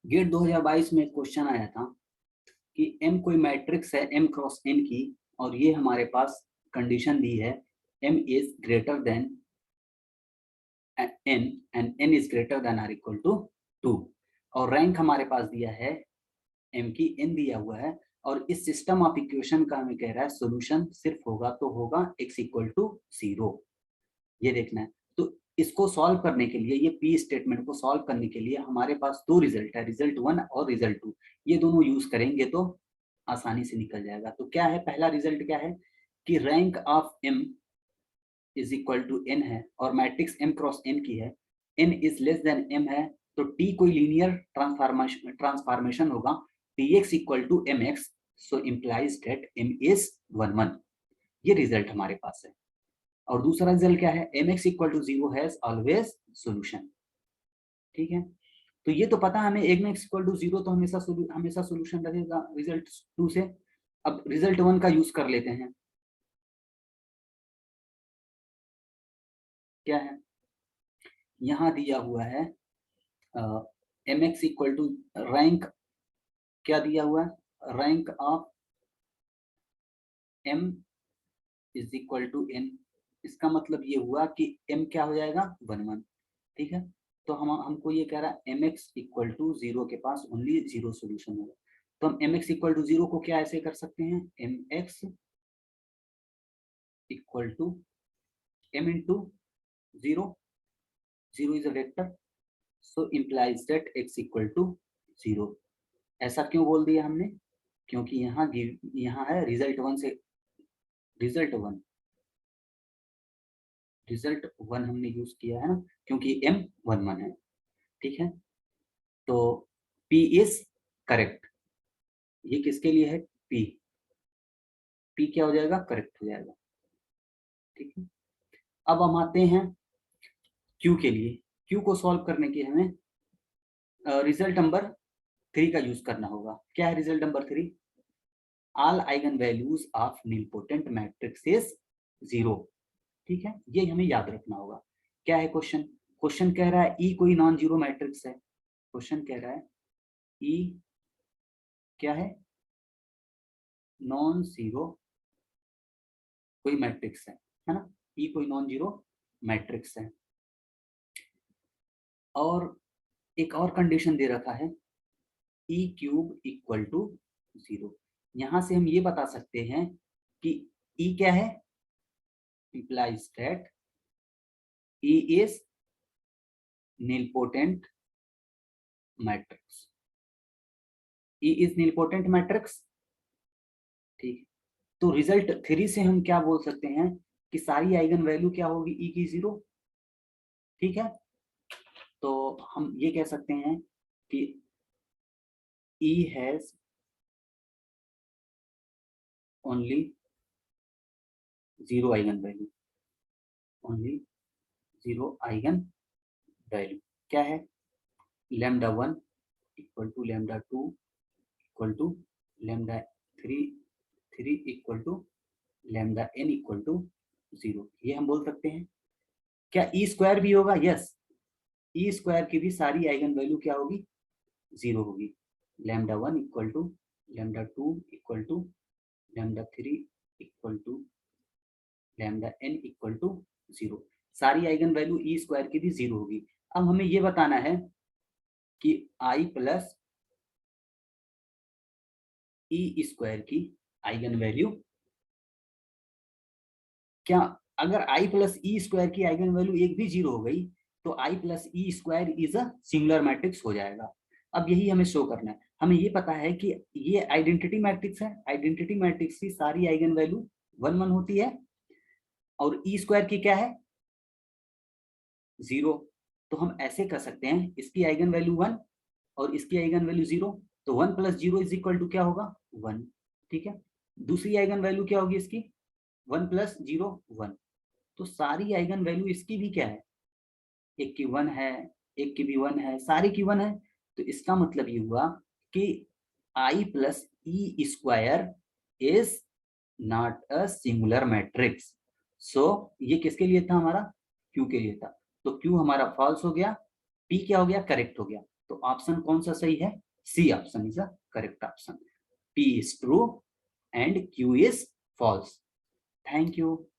Gate 2022 में question आया था कि M कोई मैट्रिक्स है M क्रॉस N की, और ये हमारे पास कंडीशन दी है M is greater than N and N is greater than or equal to 2, और रैंक हमारे पास दिया है M की, N दिया हुआ है, और इस सिस्टम ऑफ इक्वेशन का हमें कह रहा है सोल्यूशन सिर्फ होगा तो होगा x इक्वल टू 0। ये देखना है। तो इसको सॉल्व करने के लिए, ये पी स्टेटमेंट को सॉल्व करने के लिए हमारे पास दो रिजल्ट है, रिजल्ट 1 और रिजल्ट 2। ये दोनों यूज करेंगे तो आसानी से निकल जाएगा। तो क्या है, पहला रिजल्ट क्या है कि rank of m is equal to n है, और मैट्रिक्स m क्रॉस n की है, n is less than m है, तो t कोई लीनियर ट्रांसफॉर्मेशन होगा, tx equal to mx, so implies that m is 1 1। ये रिजल्ट हमारे पास है। और दूसरा रिजल्ट क्या है, mx equal to 0 has always solution. ठीक है, तो ये तो पता है हमें, mx इक्वल टू 0 तो हमेशा सॉल्यूशन रहेगा रिजल्ट 2 से। अब रिजल्ट 1 का यूज कर लेते हैं। क्या है, यहां दिया हुआ है mx इक्वल टू रैंक, क्या दिया हुआ है, rank of m is equal to n। इसका मतलब ये हुआ कि m क्या हो जाएगा, 1 1। ठीक है, तो हमको ये कह रहा है mx इक्वल टू 0 के पास ओनली 0 सोल्यूशन होगा। तो हम mx इक्वल टू 0 को क्या ऐसे कर सकते हैं, mx equal to m into 0, 0 is a vector, so implies that x equal to 0। ऐसा क्यों बोल दिया हमने, क्योंकि यहाँ है रिजल्ट 1 से, रिजल्ट 1 हमने यूज किया है ना, क्योंकि m 1 1 है। ठीक है, तो p इज करेक्ट, ये किसके लिए है, p क्या हो जाएगा, करेक्ट हो जाएगा। ठीक है, अब हम आते हैं q के लिए। q को सॉल्व करने के हमें रिजल्ट नंबर 3 का यूज करना होगा। क्या है result number 3, all eigen values of nilpotent matrix is 0। ठीक है, ये हमें याद रखना होगा। क्या है क्वेश्चन, क्वेश्चन कह रहा है ई कोई नॉन जीरो मैट्रिक्स है। क्वेश्चन कह रहा है ई क्या है, नॉन जीरो कोई मैट्रिक्स है ना, ई कोई नॉन जीरो मैट्रिक्स है, और एक और कंडीशन दे रखा है ई क्यूब इक्वल टू 0। यहां से हम ये बता सकते हैं कि ई क्या है, implies that E is nilpotent matrix। E is nilpotent matrix। ठीक, तो रिजल्ट 3 से हम क्या बोल सकते हैं कि सारी आइगन वैल्यू क्या होगी, E की 0। ठीक है, तो हम ये कह सकते हैं कि E has only 0 eigen value, only 0 eigen value. क्या है, lambda 1 equal to lambda 2 equal to lambda 3 equal to lambda n equal to 0। ये हम बोल सकते हैं। क्या ई स्क्वायर भी होगा, यस, ई स्क्वायर की भी सारी आइगन वैल्यू क्या होगी, 0 होगी। Lambda 1 equal to lambda 2 equal to lambda 3 equal to lambda n equal to 0, सारी आइगन वैल्यू ई स्क्वायर की भी 0 होगी। अब हमें ये बताना है कि i प्लस ई स्क्वायर की आइगन वैल्यू क्या, अगर i प्लस ई स्क्वायर की आइगन वैल्यू एक भी 0 हो गई तो i plus E square is a singular matrix हो जाएगा। अब यही हमें शो करना है। हमें ये पता है कि ये आइडेंटिटी मैट्रिक्स है, आइडेंटिटी मैट्रिक्स की सारी आइगन वैल्यू 1 1 होती है, और ई स्क्वायर की क्या है, 0। तो हम ऐसे कर सकते हैं, इसकी आइगन वैल्यू 1 और इसकी आइगन वैल्यू 0, तो 1 प्लस 0 इज इक्वल टू क्या होगा, 1। ठीक है, दूसरी आइगन वैल्यू क्या होगी इसकी, 1 प्लस 0 1। तो सारी आइगन वैल्यू इसकी भी क्या है, एक की 1 है, एक की भी 1 है, सारी की 1 है। तो इसका मतलब ये हुआ कि i plus E square is not a singular matrix. So ये किसके लिए था हमारा, Q के लिए था, तो Q हमारा फॉल्स हो गया, P क्या हो गया, करेक्ट हो गया। तो ऑप्शन कौन सा सही है? C option is the correct option. P is true and Q is false. Thank you.